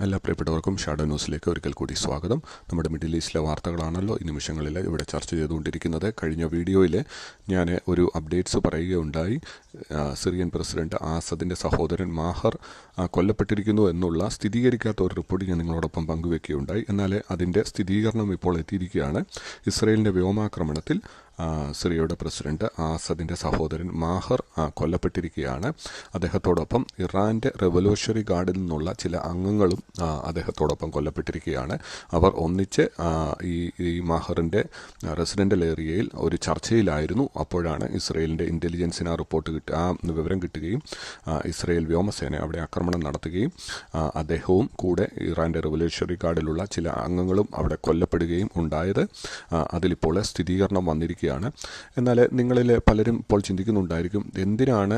എല്ലാ പ്രിയപ്പെട്ടവർക്കും ഷാഡോ ന്യൂസിലേക്ക് ഒരിക്കൽ കൂടി സ്വാഗതം. നമ്മുടെ മിഡിൽ ഈസ്റ്റിലെ വാർത്തകളാണല്ലോ ഈ നിമിഷങ്ങളിൽ ഇവിടെ ചർച്ച ചെയ്തുകൊണ്ടിരിക്കുന്നത്. കഴിഞ്ഞ വീഡിയോയിൽ ഞാൻ ഒരു അപ്ഡേറ്റ്സ് പറയുകയുണ്ടായി. സിറിയൻ പ്രസിഡന്റ് ആസദിൻ്റെ സഹോദരൻ മാഹർ കൊല്ലപ്പെട്ടിരിക്കുന്നു എന്നുള്ള സ്ഥിരീകരിക്കാത്ത ഒരു റിപ്പോർട്ട് ഞാൻ നിങ്ങളോടൊപ്പം പങ്കുവെക്കുകയുണ്ടായി. എന്നാൽ അതിൻ്റെ സ്ഥിരീകരണം ഇപ്പോൾ എത്തിയിരിക്കുകയാണ്. ഇസ്രയേലിൻ്റെ വ്യോമാക്രമണത്തിൽ സിറിയയുടെ പ്രസിഡന്റ് ആസദിൻ്റെ സഹോദരൻ മാഹർ കൊല്ലപ്പെട്ടിരിക്കുകയാണ്. അദ്ദേഹത്തോടൊപ്പം ഇറാൻ്റെ റെവല്യൂഷണറി ഗാർഡിൽ നിന്നുള്ള ചില അംഗങ്ങളും അദ്ദേഹത്തോടൊപ്പം കൊല്ലപ്പെട്ടിരിക്കുകയാണ്. അവർ ഒന്നിച്ച് ഈ മാഹറിൻ്റെ റെസിഡൻ്റൽ ഏരിയയിൽ ഒരു ചർച്ചയിലായിരുന്നു. അപ്പോഴാണ് ഇസ്രയേലിൻ്റെ ഇൻ്റലിജൻസിന് ആ വിവരം കിട്ടുകയും ഇസ്രയേൽ വ്യോമസേന അവിടെ ആക്രമണം നടത്തുകയും അദ്ദേഹവും കൂടെ ഇറാൻ്റെ റെവല്യൂഷണറി ഗാർഡിലുള്ള ചില അംഗങ്ങളും അവിടെ കൊല്ലപ്പെടുകയും ഉണ്ടായത്. അതിലിപ്പോൾ സ്ഥിരീകരണം വന്നിരിക്കുകയാണ്. എന്നാൽ നിങ്ങളിൽ പലരും ഇപ്പോൾ ചിന്തിക്കുന്നുണ്ടായിരിക്കും, എന്തിനാണ്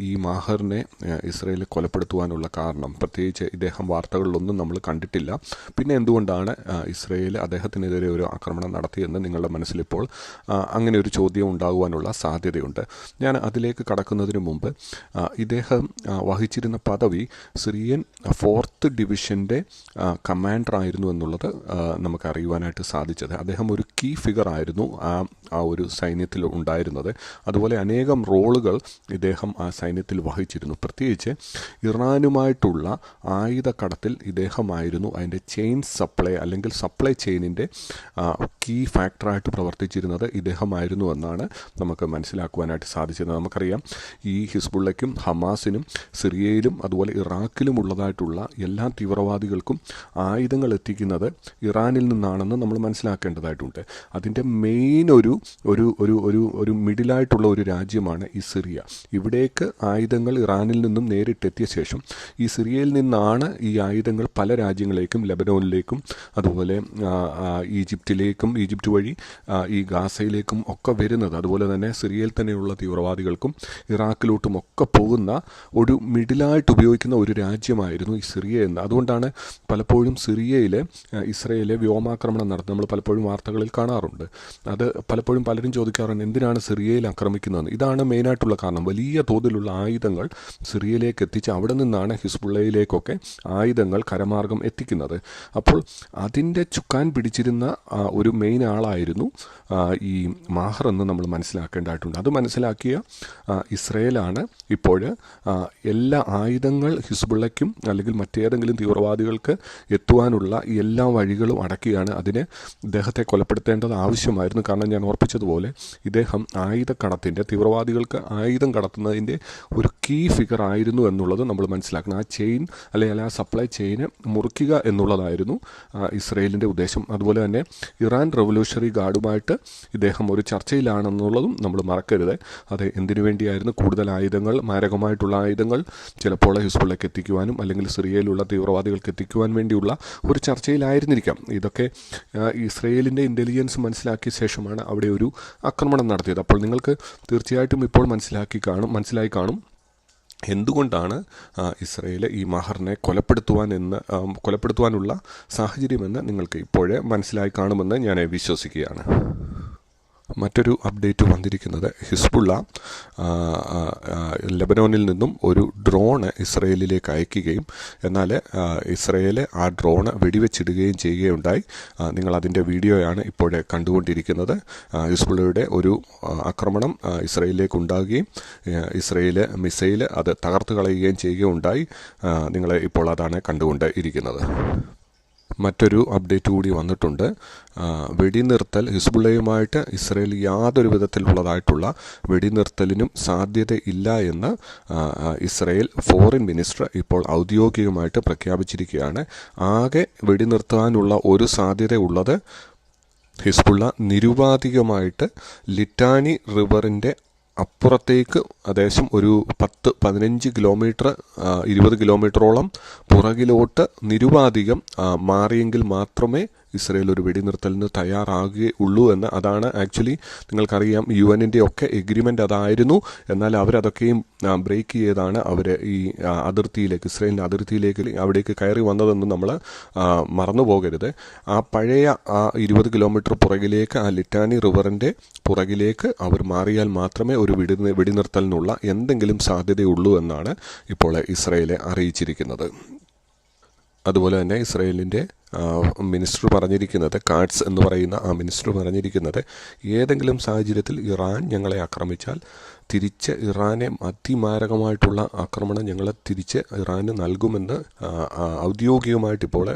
ഈ മാഹറിനെ ഇസ്രയേൽ കൊലപ്പെടുത്തുവാനുള്ള കാരണം? പ്രത്യേകിച്ച് ഇദ്ദേഹം വാർത്തകളിലൊന്നും നമ്മൾ കണ്ടിട്ടില്ല. പിന്നെ എന്തുകൊണ്ടാണ് ഇസ്രയേൽ അദ്ദേഹത്തിനെതിരെ ഒരു ആക്രമണം നടത്തിയെന്ന് നിങ്ങളുടെ മനസ്സിലിപ്പോൾ അങ്ങനെ ഒരു ചോദ്യം ഉണ്ടാകുവാനുള്ള സാധ്യതയുണ്ട്. ഞാൻ അതിലേക്ക് കടക്കുന്നതിന് മുമ്പ് ഇദ്ദേഹം വഹിച്ചിരുന്ന പദവി സിറിയൻ 4th ഡിവിഷൻ്റെ കമാൻഡറായിരുന്നു എന്നുള്ളത് നമുക്ക് അറിയുവാനായിട്ട് സാധിച്ചത്. അദ്ദേഹം ഒരു കീ ഫിഗർ ആയിരുന്നു ആ ഒരു സൈന്യത്തിൽ ഉണ്ടായിരുന്നത്. അതുപോലെ അനേകം റോളുകൾ ഇദ്ദേഹം ആ സൈന്യത്തിൽ വഹിച്ചിരുന്നു. പ്രത്യേകിച്ച് ഇറാനുമായിട്ടുള്ള ആയുധക്കടത്തിൽ ഇദ്ദേഹമായിരുന്നു അതിൻ്റെ ചെയിൻ സപ്ലൈ അല്ലെങ്കിൽ സപ്ലൈ ചെയിനിൻ്റെ കീ ഫാക്ടറായിട്ട് പ്രവർത്തിച്ചിരുന്നത് ഇദ്ദേഹമായിരുന്നു എന്നാണ് നമുക്ക് മനസ്സിലാക്കുവാനായിട്ട് സാധിച്ചത്. നമുക്കറിയാം, ഈ ഹിസ്ബുള്ളയ്ക്കും ഹമാസിനും സിറിയയിലും അതുപോലെ ഇറാഖിലും ഉള്ളതായിട്ടുള്ള എല്ലാ തീവ്രവാദികൾക്കും ആയുധങ്ങൾ എത്തിക്കുന്നത് ഇറാനിൽ നിന്നാണെന്ന് നമ്മൾ മനസ്സിലാക്കേണ്ടതായിട്ടുണ്ട്. അതിൻ്റെ മെയിൻ ഒരു മിഡിലായിട്ടുള്ള ഒരു രാജ്യമാണ് ഈ സിറിയ. ഇവിടേക്ക് ആയുധങ്ങൾ ഇറാനിൽ നിന്നും നേരിട്ടെത്തിയ ശേഷം ഈ സിറിയയിൽ നിന്നാണ് ഈ ആയുധങ്ങൾ പല രാജ്യങ്ങളിലേക്കും, ലെബനോനിലേക്കും അതുപോലെ ഈജിപ്റ്റ് വഴി ഈ ഗാസയിലേക്കും ഒക്കെ വരുന്നത്. അതുപോലെ തന്നെ സിറിയയിൽ തന്നെയുള്ള തീവ്രവാദികൾക്കും ഇറാഖിലോട്ടും ഒക്കെ പോകുന്ന ഒരു മിഡിലായിട്ട് ഉപയോഗിക്കുന്ന ഒരു രാജ്യമായിരുന്നു ഈ സിറിയ എന്ന്. അതുകൊണ്ടാണ് പലപ്പോഴും സിറിയയിൽ ഇസ്രയേലെ വ്യോമാക്രമണം നടത്തുന്നത് നമ്മൾ പലപ്പോഴും വാർത്തകളിൽ കാണാറുണ്ട്. അത് പലപ്പോഴും പലരും ചോദിക്കാറുണ്ട്, എന്തിനാണ് സിറിയയിൽ ആക്രമിക്കുന്നതെന്ന്. ഇതാണ് മെയിനായിട്ടുള്ള കാരണം. വലിയ തോതിലുള്ള ആയുധങ്ങൾ സിറിയയിലേക്ക് എത്തിച്ച് അവിടെ നിന്നാണ് ഹിസ്ബുള്ളയിലേക്കൊക്കെ ആയുധങ്ങൾ കരമാർഗം എത്തിക്കുന്നത്. അപ്പോൾ അതിൻ്റെ ചുക്കാൻ പിടിച്ചിരുന്ന ഒരു മെയിൻ ആളായിരുന്നു ഈ മാഹർ എന്ന് നമ്മൾ മനസ്സിലാക്കേണ്ടതായിട്ടുണ്ട്. അത് മനസ്സിലാക്കിയ ഇസ്രയേലാണ് ഇപ്പോൾ എല്ലാ ആയുധങ്ങൾ ഹിസ്ബുള്ളയ്ക്കും അല്ലെങ്കിൽ മറ്റേതെങ്കിലും തീവ്രവാദികൾക്ക് എത്തുവാനുള്ള എല്ലാ വഴികളും അടക്കിയാണ്. അതിന് ഇദ്ദേഹത്തെ കൊലപ്പെടുത്തേണ്ടത് ആവശ്യമായിരുന്നു. കാരണം ഞാൻ ഓർപ്പിച്ചതുപോലെ ഇദ്ദേഹം തീവ്രവാദികൾക്ക് ആയുധം കടത്തുന്നതിൻ്റെ ഒരു കീ ഫിഗർ ആയിരുന്നു എന്നുള്ളത് നമ്മൾ മനസ്സിലാക്കണം. ആ ചെയിൻ അല്ലെങ്കിൽ ആ സപ്ലൈ ചെയിന് മുറിക്കുക എന്നുള്ളതായിരുന്നു ഇസ്രയേലിൻ്റെ ഉദ്ദേശം. അതുപോലെ തന്നെ ഇറാൻ റവല്യൂഷണറി ഗാർഡുമായിട്ട് ഇദ്ദേഹം ഒരു ചർച്ചയിലാണെന്നുള്ളതും നമ്മൾ മറക്കരുത്. അത് എന്തിനു വേണ്ടിയായിരുന്നു? കൂടുതൽ ആയുധങ്ങൾ, മാരകമായിട്ടുള്ള ആയുധങ്ങൾ ചിലപ്പോൾ ഹിസ്ബുള്ളയ്ക്ക് എത്തിക്കുവാനും അല്ലെങ്കിൽ സിറിയയിലുള്ള തീവ്രവാദികൾക്ക് എത്തിക്കുവാൻ വേണ്ടിയുള്ള ഒരു ചർച്ചയിലായിരുന്നിരിക്കാം. ഇതൊക്കെ ഇസ്രയേലിൻ്റെ ഇൻ്റലിജൻസ് മനസ്സിലാക്കിയ ശേഷമാണ് അവിടെ ഒരു ആക്രമണം നടത്തിയത്. അപ്പോൾ നിങ്ങൾക്ക് തീർച്ചയായിട്ടും ഇപ്പോൾ മനസ്സിലായി കാണും എന്തുകൊണ്ടാണ് ഇസ്രയേൽ ഈ മാഹറിനെ കൊലപ്പെടുത്തുവാനുള്ള സാഹചര്യമെന്ന് നിങ്ങൾക്ക് ഇപ്പോഴേ മനസ്സിലായി കാണുമെന്ന് ഞാൻ വിശ്വസിക്കുകയാണ്. മറ്റൊരു അപ്ഡേറ്റ് വന്നിരിക്കുന്നത്, ഹിസ്ബുള്ള ലെബനോനിൽ നിന്നും ഒരു ഡ്രോണ് ഇസ്രയേലിലേക്ക് അയക്കുകയും എന്നാൽ ഇസ്രയേൽ ആ ഡ്രോണ് വെടിവെച്ചിടുകയും ചെയ്യുകയുണ്ടായി. നിങ്ങളതിൻ്റെ വീഡിയോയാണ് ഇപ്പോഴേ കണ്ടുകൊണ്ടിരിക്കുന്നത്. ഹിസ്ബുള്ളയുടെ ഒരു ആക്രമണം ഇസ്രയേലിലേക്ക് ഉണ്ടാകുകയും ഇസ്രയേൽ മിസൈൽ അത് തകർത്ത് കളയുകയും ചെയ്യുകയുണ്ടായി. നിങ്ങൾ ഇപ്പോൾ അതാണ് കണ്ടുകൊണ്ട് ഇരിക്കുന്നത്. മറ്റൊരു അപ്ഡേറ്റ് കൂടി വന്നിട്ടുണ്ട്. വെടിനിർത്തൽ ഹിസ്ബുള്ളയുമായിട്ട് ഇസ്രയേൽ യാതൊരു വിധത്തിലുള്ളതായിട്ടുള്ള വെടിനിർത്തലിനും സാധ്യതയില്ല എന്ന് ഇസ്രയേൽ ഫോറിൻ മിനിസ്റ്റർ ഇപ്പോൾ ഔദ്യോഗികമായിട്ട് പ്രഖ്യാപിച്ചിരിക്കുകയാണ്. ആകെ വെടിനിർത്താനുള്ള ഒരു സാധ്യത ഉള്ളത് ഹിസ്ബുള്ള നിരുപാധികമായിട്ട് ലിറ്റാനി റിവറിൻ്റെ അപ്പുറത്തേക്ക് ഏകദേശം ഒരു 10-15 കിലോമീറ്റർ 20 കിലോമീറ്ററോളം പുറകിലോട്ട് നിരുപാധികം മാറിയെങ്കിൽ മാത്രമേ ഇസ്രയേൽ ഒരു വെടിനിർത്തലിന് തയ്യാറാകുകയുള്ളൂ എന്ന്. അതാണ് ആക്ച്വലി നിങ്ങൾക്കറിയാം, UN-ൻ്റെ ഒക്കെ എഗ്രിമെൻ്റ് അതായിരുന്നു. എന്നാൽ അവരതൊക്കെയും ബ്രേക്ക് ചെയ്താണ് അവർ ഈ അതിർത്തിയിലേക്ക്, ഇസ്രയേലിൻ്റെ അതിർത്തിയിലേക്ക് അവിടേക്ക് കയറി വന്നതെന്ന് നമ്മൾ മറന്നു പോകരുത്. ആ പഴയ 20 കിലോമീറ്റർ പുറകിലേക്ക്, ആ ലിറ്റാനി റിവറിൻ്റെ പുറകിലേക്ക് അവർ മാറിയാൽ മാത്രമേ ഒരു വെടിനിർത്തലിനുള്ള എന്തെങ്കിലും സാധ്യതയുള്ളൂ എന്നാണ് ഇപ്പോൾ ഇസ്രയേൽ അറിയിച്ചിരിക്കുന്നത്. അതുപോലെ തന്നെ ഇസ്രയേലിൻ്റെ മിനിസ്റ്റർ പറഞ്ഞിരിക്കുന്നത്, കാട്സ് എന്ന് പറയുന്ന ആ മിനിസ്റ്റർ പറഞ്ഞിരിക്കുന്നത്, ഏതെങ്കിലും സാഹചര്യത്തിൽ ഇറാൻ ഞങ്ങളെ ആക്രമിച്ചാൽ തിരിച്ച് ഇറാനെ അതിമാരകമായിട്ടുള്ള ആക്രമണം ഞങ്ങൾ തിരിച്ച് ഇറാന് നൽകുമെന്ന് ഔദ്യോഗികമായിട്ട് ഇപ്പോൾ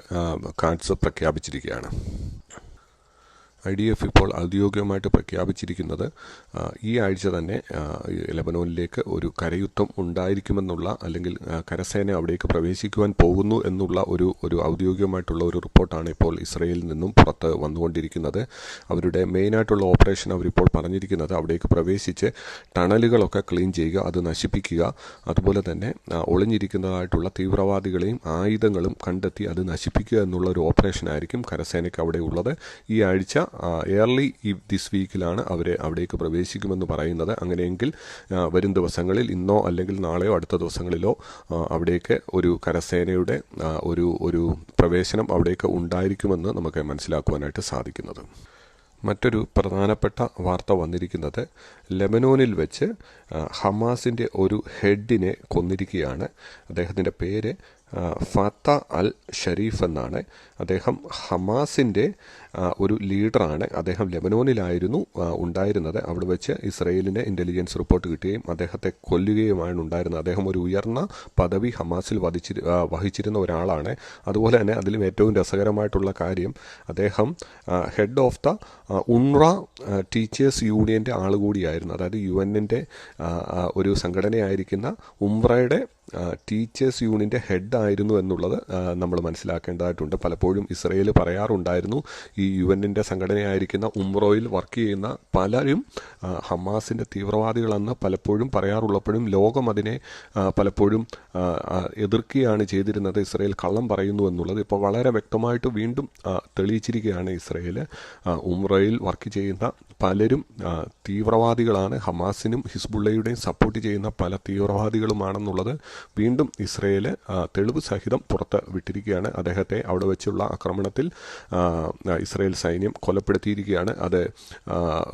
കാട്സ് പ്രഖ്യാപിച്ചിരിക്കുകയാണ്. IDF ഇപ്പോൾ ഔദ്യോഗികമായിട്ട് പ്രഖ്യാപിച്ചിരിക്കുന്നത് ഈ ആഴ്ച തന്നെ ലെബനോനിലേക്ക് ഒരു കരയുദ്ധം ഉണ്ടായിരിക്കുമെന്നുള്ള, അല്ലെങ്കിൽ കരസേന അവിടേക്ക് പ്രവേശിക്കുവാൻ പോകുന്നു എന്നുള്ള ഒരു ഔദ്യോഗികമായിട്ടുള്ള ഒരു റിപ്പോർട്ടാണ് ഇപ്പോൾ ഇസ്രയേലിൽ നിന്നും പുറത്ത് വന്നുകൊണ്ടിരിക്കുന്നത്. അവരുടെ മെയിനായിട്ടുള്ള ഓപ്പറേഷൻ അവരിപ്പോൾ പറഞ്ഞിരിക്കുന്നത് അവിടേക്ക് പ്രവേശിച്ച് ടണലുകളൊക്കെ ക്ലീൻ ചെയ്യുക, അത് നശിപ്പിക്കുക, അതുപോലെ തന്നെ ഒളിഞ്ഞിരിക്കുന്നതായിട്ടുള്ള തീവ്രവാദികളെയും ആയുധങ്ങളും കണ്ടെത്തി അത് നശിപ്പിക്കുക എന്നുള്ള ഒരു ഓപ്പറേഷനായിരിക്കും കരസേനയ്ക്ക് അവിടെ ഉള്ളത്. ഈ ആഴ്ച ഏർലി ദിസ് വീക്കിലാണ് അവിടേക്ക് പ്രവേശിക്കുമെന്ന് പറയുന്നത്. അങ്ങനെയെങ്കിൽ വരും ദിവസങ്ങളിൽ ഇന്നോ അല്ലെങ്കിൽ നാളെയോ അടുത്ത ദിവസങ്ങളിലോ അവിടേക്ക് ഒരു കരസേനയുടെ ഒരു പ്രവേശനം അവിടേക്ക് ഉണ്ടായിരിക്കുമെന്ന് നമുക്ക് മനസ്സിലാക്കുവാനായിട്ട് സാധിക്കുന്നത്. മറ്റൊരു പ്രധാനപ്പെട്ട വാർത്ത വന്നിരിക്കുന്നത്, ലെബനോനിൽ വെച്ച് ഹമാസിൻ്റെ ഒരു ഹെഡിനെ കൊന്നിരിക്കുകയാണ്. അദ്ദേഹത്തിൻ്റെ പേര് ഫാത്ത അൽ ഷരീഫ് എന്നാണ്. അദ്ദേഹം ഹമാസിൻ്റെ ഒരു ലീഡറാണ്. അദ്ദേഹം ലെബനോനിലായിരുന്നു ഉണ്ടായിരുന്നത്. അവിടെ വെച്ച് ഇസ്രയേലിന് ഇൻ്റലിജൻസ് റിപ്പോർട്ട് കിട്ടുകയും അദ്ദേഹത്തെ കൊല്ലുകയുമാണ് ഉണ്ടായിരുന്നത്. അദ്ദേഹം ഒരു ഉയർന്ന പദവി ഹമാസിൽ വഹിച്ചിരുന്ന ഒരാളാണ്. അതുപോലെ തന്നെ അതിലും ഏറ്റവും രസകരമായിട്ടുള്ള കാര്യം, അദ്ദേഹം ഹെഡ് ഓഫ് ദ ഉൺറ ടീച്ചേഴ്സ് യൂണിയൻ്റെ ആൾ കൂടിയായിരുന്നു. അതായത് UN-ൻ്റെ ഒരു സംഘടനയായിരിക്കുന്ന ഉംറയുടെ ടീച്ചേഴ്സ് യൂണിയൻ്റെ ഹെഡായിരുന്നു എന്നുള്ളത് നമ്മൾ മനസ്സിലാക്കേണ്ടതായിട്ടുണ്ട്. പലപ്പോഴും ഇസ്രയേൽ പറയാറുണ്ടായിരുന്നു, ഈ UN-ൻ്റെ സംഘടനയായിരിക്കുന്ന ഉംറോയിൽ വർക്ക് ചെയ്യുന്ന പലരും ഹമാസിൻ്റെ തീവ്രവാദികളെന്ന് പലപ്പോഴും പറയാറുള്ളപ്പോഴും ലോകം അതിനെ പലപ്പോഴും എതിർക്കുകയാണ് ചെയ്തിരുന്നത്. ഇസ്രയേൽ കള്ളം പറയുന്നു എന്നുള്ളത് ഇപ്പോൾ വളരെ വ്യക്തമായിട്ട് വീണ്ടും തെളിയിച്ചിരിക്കുകയാണ്. ഇസ്രയേൽ ഉംറയിൽ വർക്ക് ചെയ്യുന്ന പലരും തീവ്രവാദികളാണ്, ഹമാസിനും ഹിസ്ബുള്ളയുടെയും സപ്പോർട്ട് ചെയ്യുന്ന പല തീവ്രവാദികളുമാണെന്നുള്ളത് വീണ്ടും ഇസ്രയേൽ തെളിവ് സഹിതം പുറത്ത് വിട്ടിരിക്കുകയാണ്. അദ്ദേഹത്തെ അവിടെ വെച്ചുള്ള ആക്രമണത്തിൽ ഇസ്രയേൽ സൈന്യം കൊലപ്പെടുത്തിയിരിക്കുകയാണ്.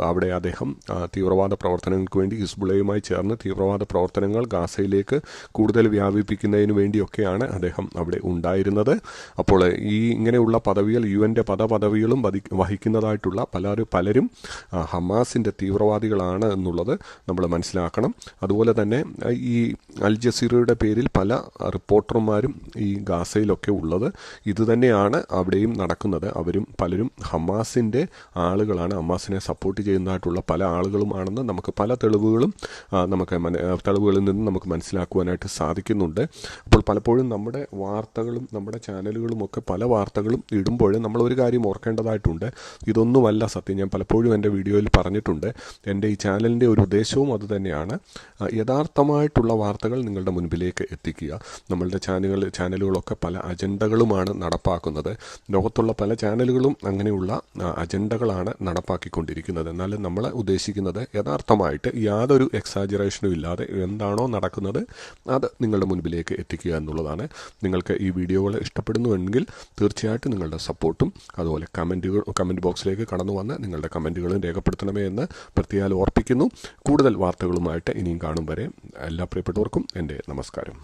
അവിടെ അദ്ദേഹം തീവ്രവാദ പ്രവർത്തനങ്ങൾക്ക് വേണ്ടി ഹിസ്ബുള്ളയുമായി ചേർന്ന് തീവ്രവാദ പ്രവർത്തനങ്ങൾ ഗാസയിലേക്ക് കൂടുതൽ വ്യാപിപ്പിക്കുന്നതിന് വേണ്ടിയൊക്കെയാണ് അദ്ദേഹം അവിടെ ഉണ്ടായിരുന്നത്. അപ്പോൾ ഇങ്ങനെയുള്ള പദവികൾ, UN-ൻ്റെ പദവികളും വഹിക്കുന്നതായിട്ടുള്ള പലരും ഹമാസിൻ്റെ തീവ്രവാദികളാണ് എന്നുള്ളത് നമ്മൾ മനസ്സിലാക്കണം. അതുപോലെ തന്നെ ഈ അൽ ജസീറയുടെ പേരിൽ പല റിപ്പോർട്ടർമാരും ഈ ഗാസയിലൊക്കെ ഉള്ളത് ഇതുതന്നെയാണ് അവിടെയും നടക്കുന്നത്. പലരും ഹമാസിൻ്റെ ആളുകളാണ്, ഹമാസിനെ സപ്പോർട്ട് ചെയ്യുന്നതായിട്ടുള്ള പല ആളുകളുമാണെന്ന് നമുക്ക് പല തെളിവുകളിൽ നിന്ന് നമുക്ക് മനസ്സിലാക്കുവാനായിട്ട് സാധിക്കുന്നുണ്ട്. അപ്പോൾ പലപ്പോഴും നമ്മുടെ വാർത്തകളും നമ്മുടെ ചാനലുകളും ഒക്കെ പല വാർത്തകളും ഇടുമ്പോഴും നമ്മളൊരു കാര്യം ഓർക്കേണ്ടതായിട്ടുണ്ട്. ഇതൊന്നുമല്ല സത്യം. ഞാൻ പലപ്പോഴും എൻ്റെ വീഡിയോയിൽ പറഞ്ഞിട്ടുണ്ട്, എൻ്റെ ഈ ചാനലിൻ്റെ ഒരു ഉദ്ദേശവും അതുതന്നെയാണ്. യഥാർത്ഥമായിട്ടുള്ള വാർത്തകൾ നിങ്ങളുടെ മുൻപിലേക്ക് എത്തിക്കുക. നമ്മളുടെ ചാനലുകളൊക്കെ പല അജണ്ടകളുമാണ് നടപ്പാക്കുന്നത്. ലോകത്തുള്ള പല ചാനലുകളും അങ്ങനെയുള്ള അജണ്ടകളാണ് നടപ്പാക്കിക്കൊണ്ടിരിക്കുന്നത്. എന്നാൽ നമ്മൾ ഉദ്ദേശിക്കുന്നത് യഥാർത്ഥമായിട്ട് യാതൊരു എക്സാജറേഷനും ഇല്ലാതെ എന്താണോ നടക്കുന്നത് അത് നിങ്ങളുടെ മുൻപിലേക്ക് എത്തിക്കുക എന്നുള്ളതാണ്. നിങ്ങൾക്ക് ഈ വീഡിയോകൾ ഇഷ്ടപ്പെടുന്നുവെങ്കിൽ തീർച്ചയായിട്ടും നിങ്ങളുടെ സപ്പോർട്ടും അതുപോലെ കമൻറ്റ് ബോക്സിലേക്ക് കടന്നു വന്ന് നിങ്ങളുടെ കമൻറ്റുകളും രേഖപ്പെടുത്തണമേ എന്ന് പ്രത്യേകം ഓർപ്പിക്കുന്നു. കൂടുതൽ വാർത്തകളുമായിട്ട് ഇനിയും കാണും വരെ എല്ലാ പ്രിയപ്പെട്ടവർക്കും എൻ്റെ നമസ്കാരം.